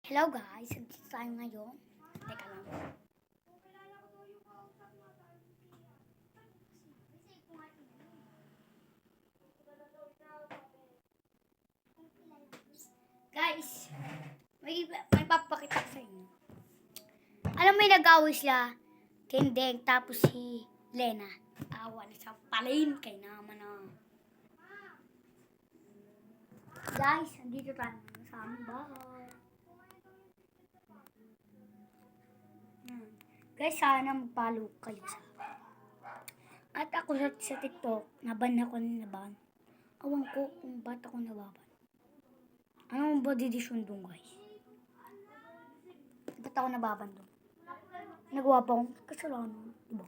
Hello guys, nandito tayo ngayon. Teka lang. Guys, may papakita ko sa inyo. Alam mo yung nag-away sila, Kendeng, tapos si Lena. Awa na sa palin, kay naman na. Guys, nandito tayo sa aming bahay. Guys, sana mag-follow kayo sa at ako sa TikTok, naban ako na naban. Awan ko kung ba't ako nababan. Ano ba didisyon doon, guys? Ba't ako nababan doon? Nagawa pa akong kasalanan, diba?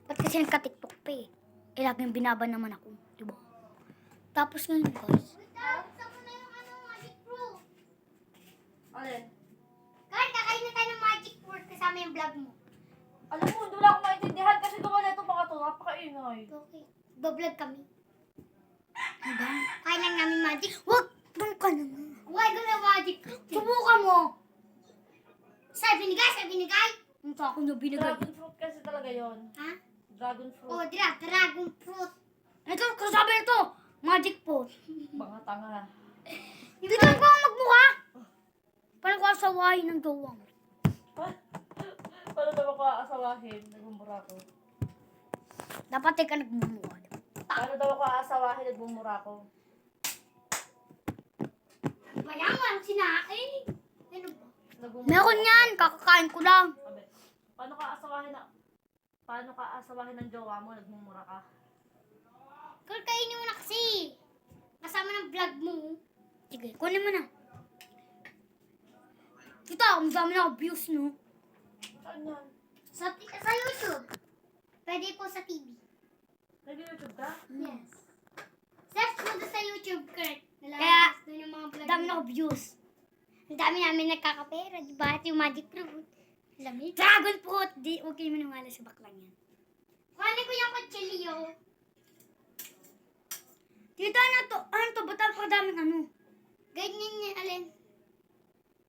Ba't kasi nagka-TikTok pa eh? Eh, laging binaban naman ako, diba? Tapos ngayon, guys. Alin? Kahit kakain na tayo ng magic fruit kasama yung vlog mo. Alam mo, hindi wala akong maintindihan kasi gawa na itong mga ito. Napakaingay. Okay. Bablog kami. Haba? Kain lang namin magic. Wag! Doon ka naman. Huwag ka na magic fruit. Subukan mo. Sa binigay. Ang sa akin yung binigay. Dragon fruit kasi talaga yon. Ha? Dragon fruit. Oh, dragon fruit. Ito, kasabi nito. Magic fruit. Mga tanga. Dito ka magmukha. Parang ko asawahin ng gawa mo. Paano daw ako aasawahin? Nagmumura ko. Dapat ka nagmumukha. Paano daw ako aasawahin? Nagmumura ko. Mayaman, sinain. Ano ba? Nagmumura Meron yan, kakakain ko lang. Sabi, paano ka aasawahin ng jowa mo? Nagmumura ka. Kainin mo na kasi. Kasama ng vlog mo. Sige, kunin mo na. Kita, ang dami na views, no? Saan yan? Sa YouTube. Pwede po sa TV. Nag-YouTube ka? Yes. Search mo doon sa YouTube, Kurt. Kaya, doon yung mga vlog. Dami na views. Ang dami namin nagkakapera, di ba? At yung magic fruit. Lamig. Dragon fruit. Di, huwag kayo maniwala sa baklang yan. Kuhanin ko yung kutsilyo. Tita, ano to? Ba't ang kadaming ano? Ganyan yan, alin.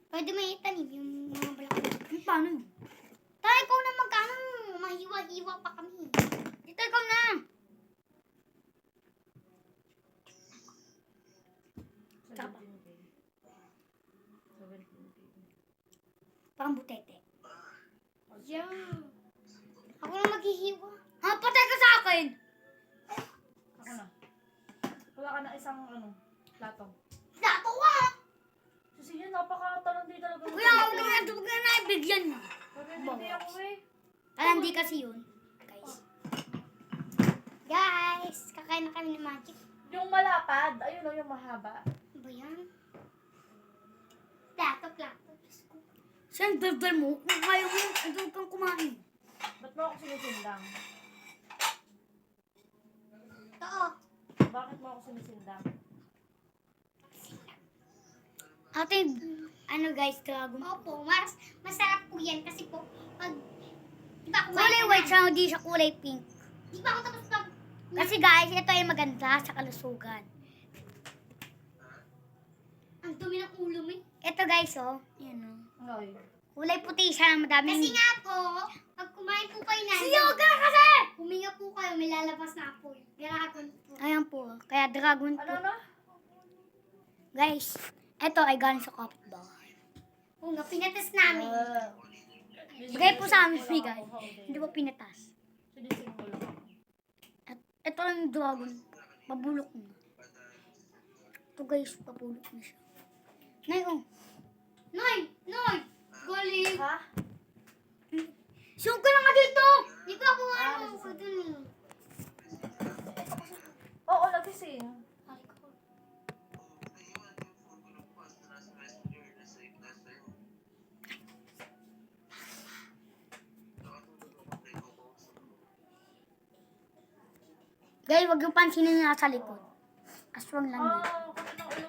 Pwede mo itanim yung mga balak. Paano yun? Tayo, ikaw na magkano. Mahiwa-hiwa pa kami. Dito, ikaw na. Tapa. 17K. Parang butete. Yeah. Ako na maghihiwa. Ha, patay ka sa akin. Ako na. Wala ka na isang plato. Dato ka. Kasi yun, napaka-talandi talaga. Kuya, huwag na naibigyan na. Hindi ako eh. Talandi kasi yun. Guys, kakain na kami ng magic. Yung malapad, ayun o, yung mahaba. Ano ba yan? Plato. Saan burger mo? Kung kaya mo, huwag kang kumain. Ba't mo ako sinisindang? Oo. Bakit mo ako sinisindang? Ate, ano guys, dragon? Opo, masarap po yan kasi po, pag, di ba kulay white siya, hindi siya kulay pink. Di ba ako tapos pag, kasi guys, ito ay maganda sa kalusugan. Ang dumi ng ulo mo eh. Ito guys, oh. Yan oh. Ngay. Kulay puti siya, madaming. Kasi nga po, pag kumain po kayo na, Si Yoga kasi! huminga po kayo, may lalabas na po. Dragon po. Ayan po, kaya dragon Ano po. na? Guys, ito ay galing sa kapitbahay. Oo nga, pinatas namin. Bigay po sa amin free guys. Hindi po pinatas. Sinising ko lang ako. At ito lang yung dragon. Pabulok na. Ito guys, pabulok na siya. Nay, oh. Noy! Galing! Ha? Siyong ka na nga dito! Di ba ako Ah, ko dun eh. Oo, nagising. Guys, wag yung pansinin niya sa likod. Aswang lang yun. Kapit ng ulo.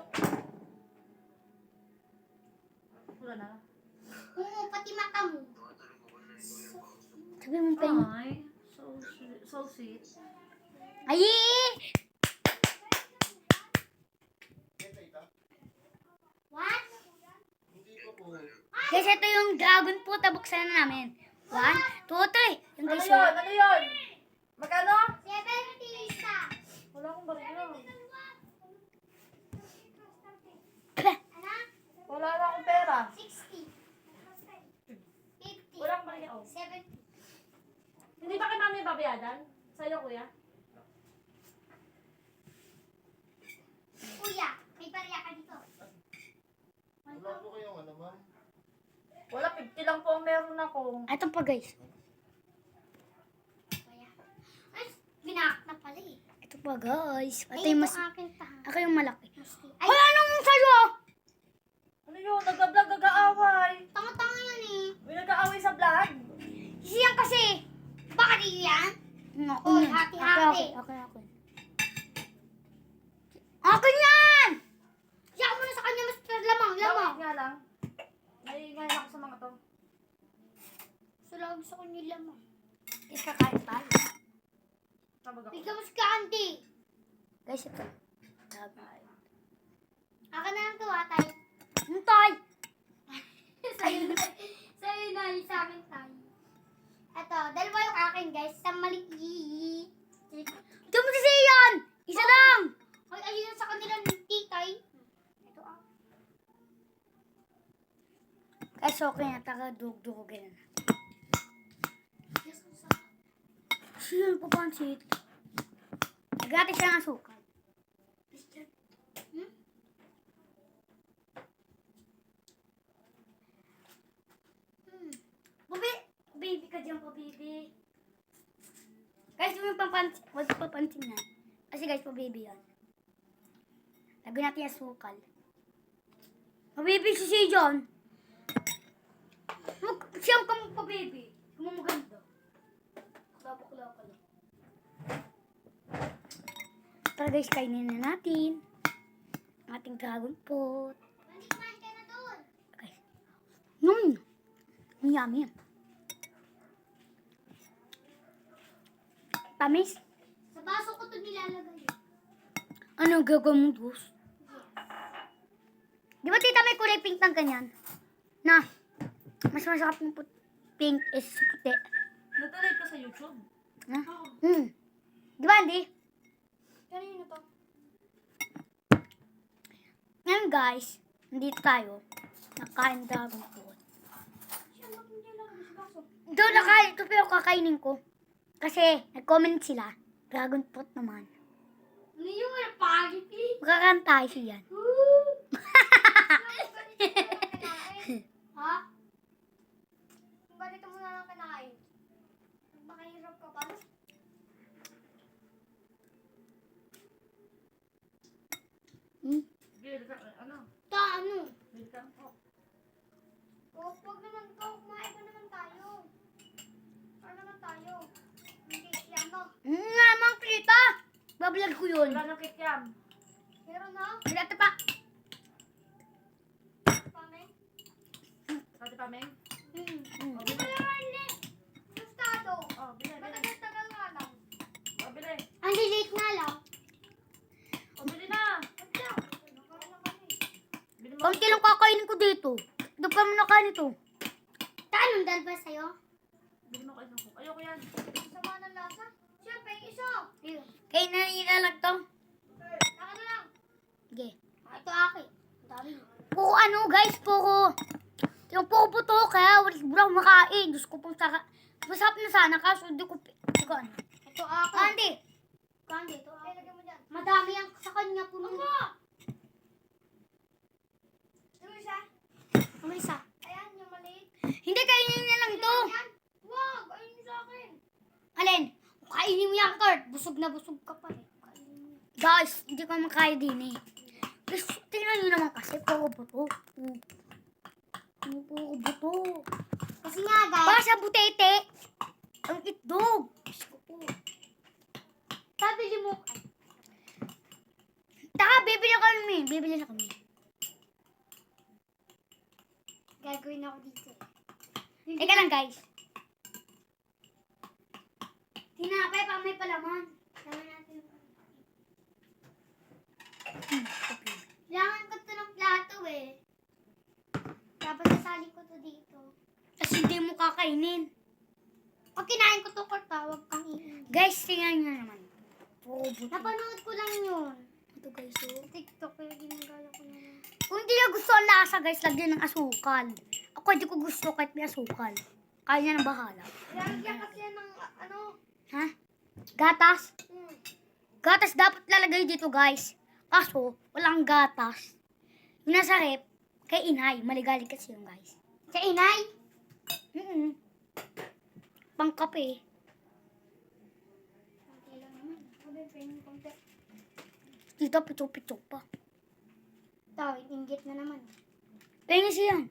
Wala na. Oo, pati mata mo. Sabi mo pa yun. Ay, so sweet. Ay! What? Guys, ito yung dragon fruit na buksan na namin. 1, 2, 3. Yung Ano guys, yun? Ano yun? Magkano? 70 isa. Wala akong barilo. Ano? Wala na akong pera. 60. 50. Wala akong barilo. 70. Hindi ba kay mami babayadan? Sa'yo, kuya? Kuya, may barya ka dito. Wala po kayong ano, ma'am? Wala, 50 lang po ang meron ako. ito pa guys. Kuya. Ay, binak na pala eh. Ito pa guys. Ito Ay, yung ito mas, akin ta. ako yung malaki. Ay, Wala nang sa'yo! Ano yun? Nag-vlog, nag-aaway. tanga-tanga yan eh. May nag-aaway sa vlog. Siyang kasi. Bakit yan? Ako Oy, yan. hati-hati. Ako. Akin yan! Siyak mo na sa kanya mas lamang. Bakit nga lang? Naiingay ako sa mga to. Sulawag sa kanya lamang. Guys, kakain tayo. Tabag ako. Bigyan mo si Candy. Guys, ito. Akin na lang to ha, tay. Hintay! Sa'yo na. Sa'yo na, yung sa akin tayo. Ito, dalawa yung akin guys. Sa maliit. Ito mo si yan! Isa lang! Ay, ayun na sa kanila ng titay. Ito ah. Guys, okay na. Taga-dugdugin na. Yes, sa Sino pa pansit? Nagati siya ng asukal. Hmm? Baby ka dyan po, baby. Guys, huwag papansin. Huwag papansin na. Kasi guys, po baby yan. Lagyan natin yung asukal. Pa-baby si John. Siyam ka mo pa-baby. Kung mo maganda. Bakla ka lang. Tara guys, kainin na natin. Ang ating dragon fruit. Hindi kumain ka na doon. Okay. Yummy. Tamis? Sa baso ko ito nilalagay. Ano gagawin mo, Diyos? Di ba tita may kulay pink ng ganyan? Na, mas masarap ng pink is puti. Nagtuloy ka sa YouTube. Ha? Di ba, hindi? Kanino to? Ngayon guys, nandito tayo. Nakain dragon fruit. Siya, bakit hindi lang sa baso? Doon nakain ito pero kakainin ko. Kasi nag-comment sila. Dragon fruit naman. Ano yun? Pagit eh. Makakanta siya yan. Ha? Ganito mo na lang kinakain. Makahirap ka pa. Bil ka, ano? Ta, ano? Bil ka. Oh. Huwag naman ka. Kumain pa naman tayo. Ano naman tayo? Hindi, ano? Nga, mga plita! Bablog ko yun. Wala nang kikiam. Meron na? Ito pa. Pame? Kati pa, Meng? Hmm. O, bili. Gustado. O, bili, bili. Matagal-tagal nga lang. O, bili. Ang lilit nga lang. O, bili na. Bili mo. Konti lang kakainin ko dito. Doon pa mo nakain ito. Tanong dal ba sa'yo? Bili mo kayo. Ayoko yan. Sama ng lasa? Siyempre, isa. Ayun. Kaya nanilalag to. Saka na lang. Sige. Ito akin. Ang dami. Puro ano guys, puro. Yung puro buto kaya wala makain. Diyos ko pong saka. Masarap na sana kaso hindi ko ano. Ito akin. Andy. Kandi, ito akin. Lagyan mo dyan. Madami ang sa kanya puno. Ano isa? Ano isa? Ayan, yung maliit. Hindi, kainin na lang to. Ayan. Wag, ayun sa akin. Alin? Kainin mo yan, Kurt. Busog na busog ka pa eh. Kainin mo. Guys, hindi ko makain din eh. Guys, tingnan nyo naman kasi puro buto. Puro buto. Kasi nga, guys. Para sa butete. Ang itlog. Diyos ko po. Pabili mo. Taka, bibili kami. Bibili na kami. Gagawin ako dito. Teka lang guys. Tinapay pa may palaman. Laman natin. Kailangan ko ito ng plato eh. Tapos to dito. Kasi hindi mo kakainin. Pag kinain ko to, Kurt, tawag kang iin. Guys, tingnan nyo naman. Puro buto. Napanood ko lang yun. Ito guys, oh. TikTok, kaya ginagaya ko na lang. Kung hindi nyo gusto ang lasa guys, lagyan ng asukal. Ako hindi ko gusto kahit may asukal. Kaya niya na bahala. Lalagyan kasi yan ng, ano, Ha? Gatas? hmm. Gatas dapat lalagay dito guys. Kaso, walang gatas. Yung nasa rep, kay inay. Maligalig kasi yung guys. Sa inay? Pangkape. Konti lang naman. Sabi, pengen konti. Dito, pitsok-pitsok pa. Ito, inggit na naman. Pengis yan.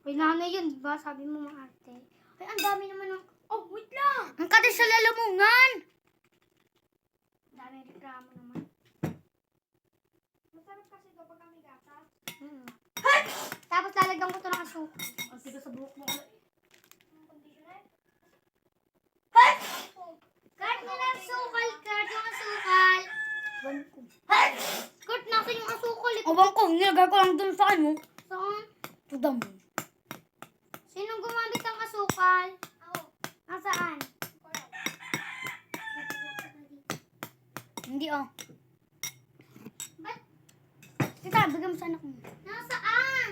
Kay nanay yun, diba? Sabi mo maarte. Ay, ang dami naman ng... Oh, wait lang! Ang kata sa lalamungan. Ang dami reklamo naman. Masarap kasi ito pag kami gatas. Tapos lalagyan ko ito ng asukal. Ang tigas sa buhok mo. Ang conditioner. Kurt, nila asukal, Kurt. Yung asukal. Kurt, nasan yung asukal? Abang ko, nilagay ko lang dun sa ano. Saan? To the moon. Sinong gumamit ng asukal? Ako. Nasaan? Hindi oh. Ba't? Tita, bigyan mo sa anak mo. Nasaan?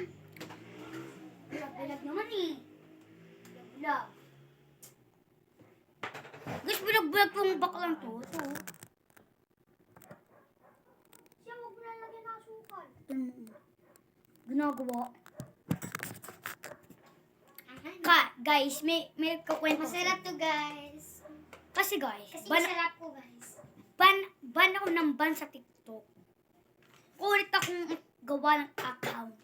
Bilag naman eh. Bilag. Guys, bilag-bilag pong baklang to. Ito. Siya, huwag mo lalagyan ng asukal. Ito mo. Ginagawa. Guys, may kukwento. Masarap to, guys. Kasi guys, Kasi ban masarap po, guys. ako ng ban sa TikTok. Ulit akong gawa ng account.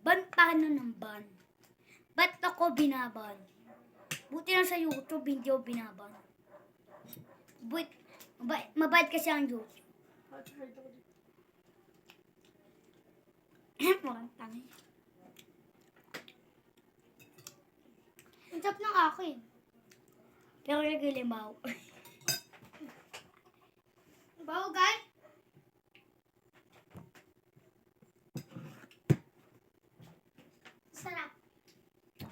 Ban pa ano ng ban. Ba't ako binaban? Buti lang sa YouTube, hindi ako binaban. Mabait kasi ang YouTube. Mukhang tangin. Ang sarap ng akin. Pero lagay limaw. Bawo, guys. Sarap.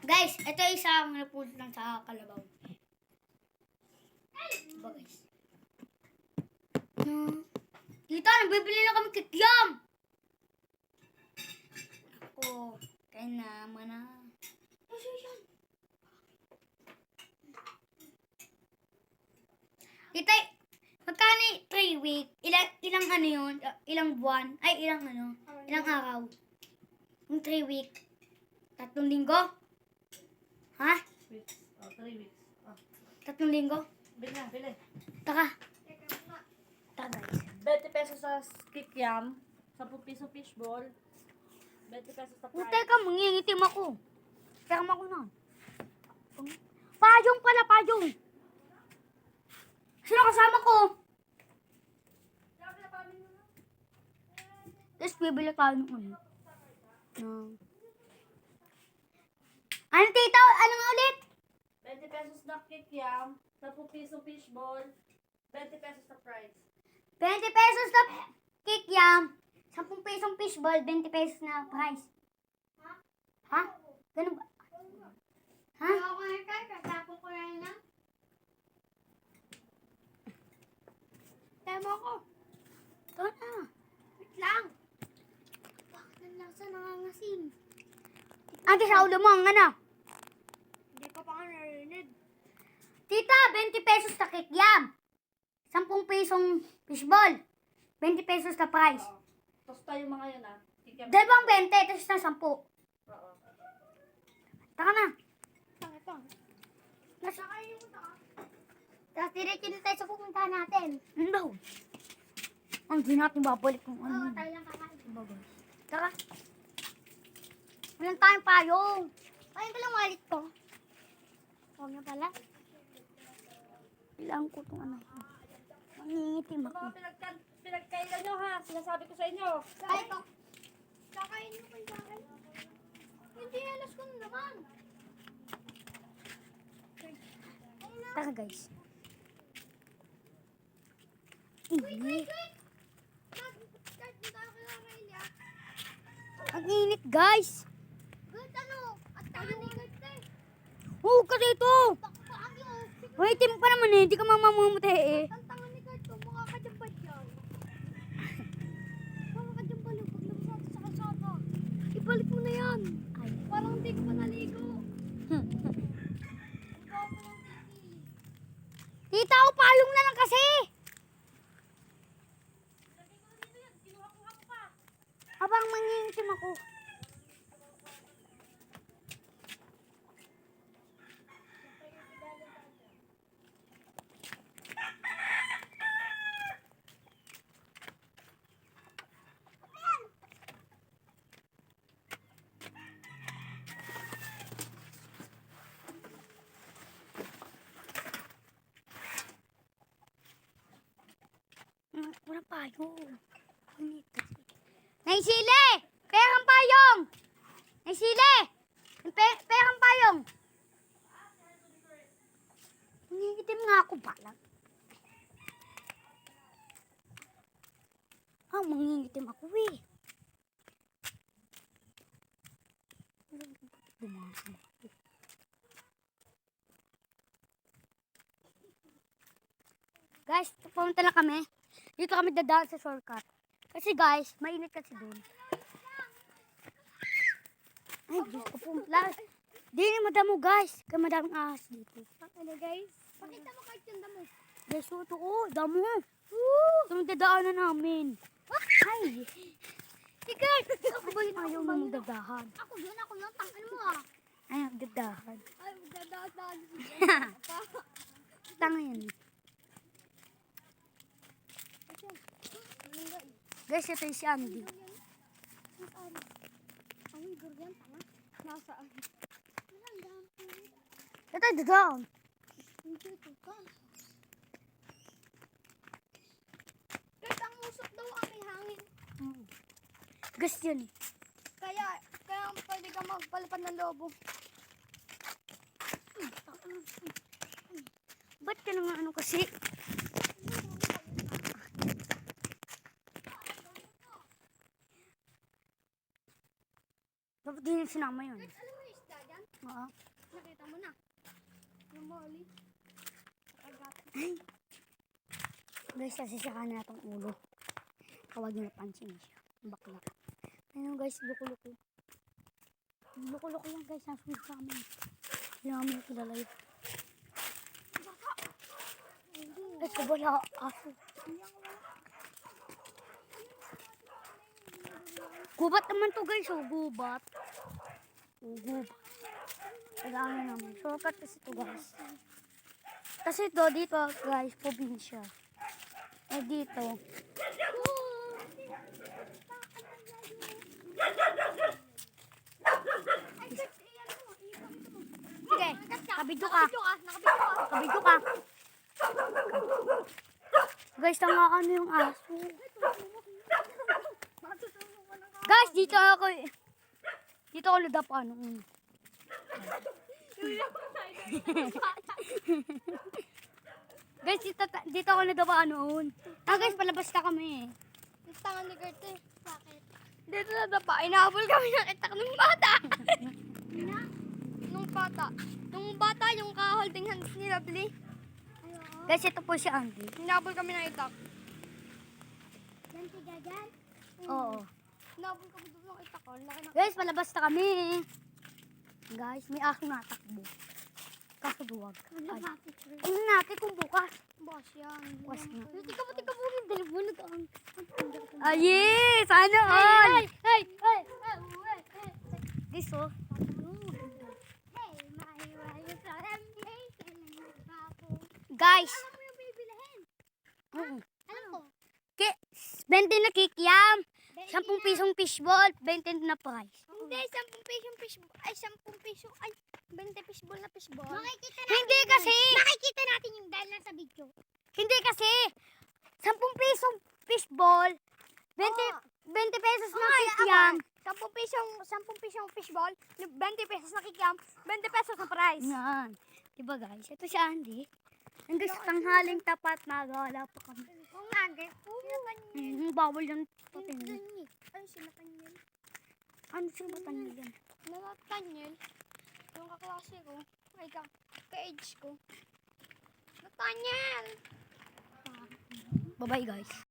Guys, ito isang napulot lang sa kalabaw. Diba guys? Tita, nabibili na kami kikyam! Ako, kaya naman na. Tita, magkano 3 week? Ilang ano yun? Ilang buwan? Ay, ilang ano? Ilang araw? Yung 3 week? 3 linggo? Ha? Weeks. 3 weeks. 3 linggo? Bili na, bili. Taka. Taka guys. 20 pesos sa kikiam. 10 piso fishball. 20 pesos sa fries. Teka, mangingitim ako. Teka ako na. Payong pala, payong. Sino kasama ko? Tapos bibili tayo ng ano. Ano tita? Ano nga ulit? 20 pesos na kikiam. 10 piso fishball. 20 pesos sa fries. 20 pesos na kikyam. 10 pesong fishball, 20 pesos na price. Ha? Ganun ba? Ha? Ayaw ko na tayo. Katapon ko na yun, ha? Tama ko. Ito na. Wait lang. Bakit ang lasa nangangasim? Ate, sa ulo mo, ang ano? Hindi ko pa nga narinig. Tita, 20 pesos na kikyam. 10 pesong fishball. 20 pesos na price. Oo. Tosta yung mga yun, Kikiam. Dalawang 20, tapos na 10. Oo. Taka na. Ito. Nasa Kainin mo ito, ha? Tapos diretso na tayo sa pupuntahan natin. Ano daw? Hindi natin babalik kung ano. Oo, tayo lang kakain. Tara. Walang tayong payong. Kain ko lang wallet ko. Huwag na pala. Kailangan ko itong ano. Mangingitim ako. Mga pinagkailan nyo, ha? Sinasabi ko sa inyo. Kain ko. Kakainin mo yung akin. Hindi, alas ko na naman. Tara guys. Wait, Init. wait. Start mo tayo kaya kain, ha? Ang init guys. Good, ano? At Maitim pa naman eh. Hindi ka mamamumuti eh. Ang tanga ni Carto, mukha ka dyan ba dyan? Mukha ka dyan ba pag lumabas natin sa kalsada? Ibalik mo na yan. Ay. Parang hindi ka pa naligo. Tita, ako payong na lang kasi. Habang mangingitim ako. Walang payong. Init kasi. Naisili! Perang payong! Naisili! Perang payong! Nangingitim nga ako pala. Mangingitim ako eh. Dumasang ako. Guys, pumunta na kami. Dito kami dadaan sa shortcut. Kasi guys, mainit kasi doon. Ay, Diyos ko po. Di na madamo guys. Kaya madaming ahas dito. Ano guys? Pakita mo kahit yung damo. Guys, ito damo. Ito yung dadaanan namin. Ay! Ikaw! Ako ba yun ayaw mo magdadahan? Ako yun. Tangin mo ah. Ay, magdadahan. Ay, magdadaan. Tanga yan. Guys, ito yung si Andy. Ay, durian, tanga. Nasaan? Walang dami. Ito yung dadaan. Hindi ito ka. Kahit ang usok daw ang may hangin. Gas yun eh. Kaya pwede ka magpalipad ng lobo. Ba't ka naman ano kasi? Dapat din yung sinama yun. Kahit alam mo yung isda dyan? Oo. Nakita mo na. Yung mali. Agat. Guys, nasisaka na itong ulo. Kawag nyo napansin siya. Bakla. Ayun guys, luko-luko. Luko-luko yan guys, nasunod sa amin. Hindi namin kilala yun. Guys, kabala aso. Gubat naman to guys, oh, gubat. Oh, gubat. Kailangan naman. Shortcut kasi ito guys. Kasi ito, dito guys, probinsya. Eh dito. Sige, kabidyo ka. Kabidyo ka. Guys, tangakan mo yung aso. Guys, dito ako. Dito ako nadapa noon. Guys, dito ako nadapa noon. Guys, palabas na kami. Ang tanga ni Kurt eh. Bakit? Dito na dapa. Inahabol kami ng itak ng bata. Nung bata, yung ka-holding hands ni Lovely. Guys, ito po si Andy. Inahabol kami ng itak. Yan si Jajan? Oo. Inahabol kami doon ng itak. Guys, palabas na kami. Guys, may aso natakbo. Kaso duwag. Ay, natin kung bukas. Bukas yan. Bukas na. Tika mo yung dalibunod ang. Ay, sana all. Hey! Guys, oh. Hey, maiwayo sa ramay. Kailan ba ako? Guys. Alam mo yung bibilihin? Oo. Alam ko. 20 na kikiam. 10 pisong fishball. 20 na price. Hindi, 10 pisong fishball. Ay, 10 piso. Ay, 20 fishball na fishball. Makikita Hindi kasi. Makikita natin yung dahil nasa video. Hindi kasi. 10 pisong fishball. 20 pesos na kikiam. 10 pisong fishball, 20 pesos na kikiam, 20 pesos na price. Yan. Diba guys? Ito si Andy. Hanggang sa tanghaling tapat, magala pa kami. Kung nage, Bawal yung patingin. Ano sila Tanyel? Ano sila patingin yan? Mga Tanyel, yung kaklase ko, ay ka-age ko. Tanyel! Bye-bye guys.